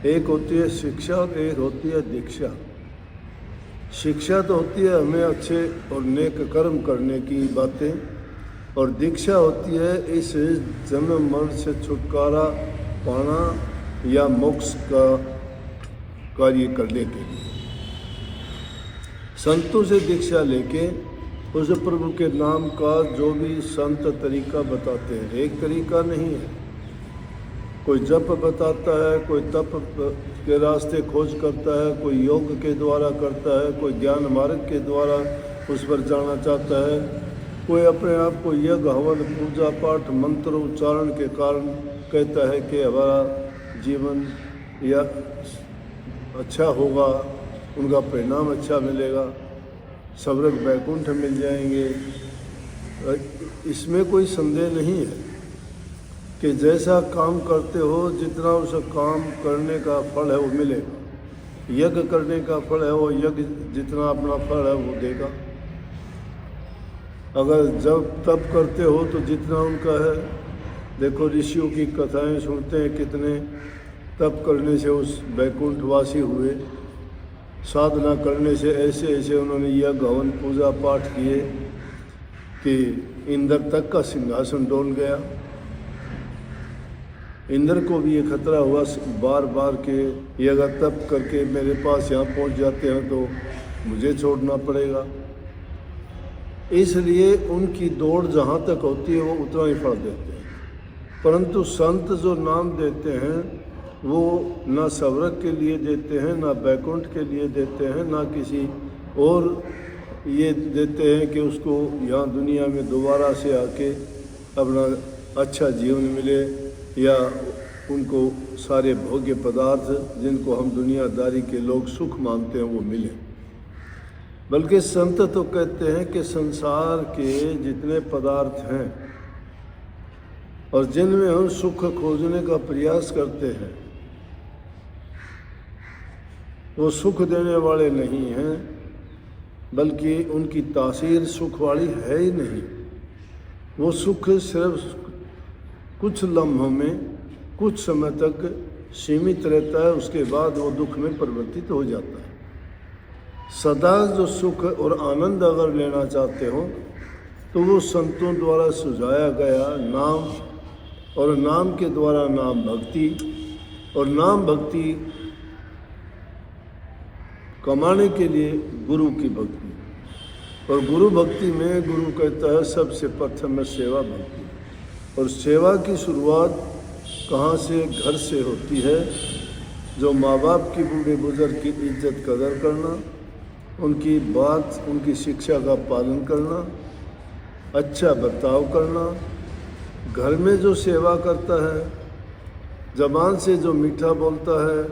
एक होती है शिक्षा और एक होती है दीक्षा। शिक्षा तो होती है हमें अच्छे और नेक कर्म करने की बातें, और दीक्षा होती है इस जन्म मरण से छुटकारा पाना या मोक्ष का कार्य करने के लिए। संतों से दीक्षा लेके उस प्रभु के नाम का जो भी संत तरीका बताते हैं, एक तरीका नहीं है। कोई जप बताता है, कोई तप के रास्ते खोज करता है, कोई योग के द्वारा करता है, कोई ज्ञान मार्ग के द्वारा उस पर जाना चाहता है, कोई अपने आप को यज्ञ हवन पूजा पाठ मंत्र उच्चारण के कारण कहता है कि हमारा जीवन या अच्छा होगा, उनका परिणाम अच्छा मिलेगा, स्वर्ग वैकुंठ मिल जाएंगे। इसमें कोई संदेह नहीं है कि जैसा काम करते हो जितना उस काम करने का फल है वो मिलेगा। यज्ञ करने का फल है वो यज्ञ जितना अपना फल है वो देगा। अगर जब तप करते हो तो जितना उनका है, देखो ऋषियों की कथाएं सुनते हैं कितने तप करने से उस वैकुंठवासी हुए, साधना करने से ऐसे ऐसे उन्होंने यज्ञ हवन पूजा पाठ किए कि इंद्र तक का सिंहासन डोल गया। इंद्र को भी ये खतरा हुआ बार बार के ये अगर तप करके मेरे पास यहाँ पहुँच जाते हैं तो मुझे छोड़ना पड़ेगा। इसलिए उनकी दौड़ जहाँ तक होती है वो उतना ही फल देते हैं। परंतु संत जो नाम देते हैं वो ना स्वर्ग के लिए देते हैं, ना बैकुंठ के लिए देते हैं, ना किसी और ये देते हैं कि उसको यहाँ दुनिया में दोबारा से आके अपना अच्छा जीवन मिले या उनको सारे भोग्य पदार्थ जिनको हम दुनियादारी के लोग सुख मानते हैं वो मिले। बल्कि संत तो कहते हैं कि संसार के जितने पदार्थ हैं और जिनमें हम सुख खोजने का प्रयास करते हैं वो सुख देने वाले नहीं हैं, बल्कि उनकी तासीर सुख वाली है ही नहीं। वो सुख सिर्फ कुछ लम्हों में कुछ समय तक सीमित रहता है, उसके बाद वो दुख में परिवर्तित हो जाता है। सदा जो सुख और आनंद अगर लेना चाहते हो तो वो संतों द्वारा सुझाया गया नाम, और नाम के द्वारा नाम भक्ति, और नाम भक्ति कमाने के लिए गुरु की भक्ति। और गुरु भक्ति में गुरु कहता है सबसे प्रथम है सेवा भक्ति। और सेवा की शुरुआत कहाँ से? घर से होती है। जो माँ बाप की बूढ़े बुजुर्ग की इज्जत कदर करना, उनकी बात उनकी शिक्षा का पालन करना, अच्छा बर्ताव करना। घर में जो सेवा करता है, ज़बान से जो मीठा बोलता है,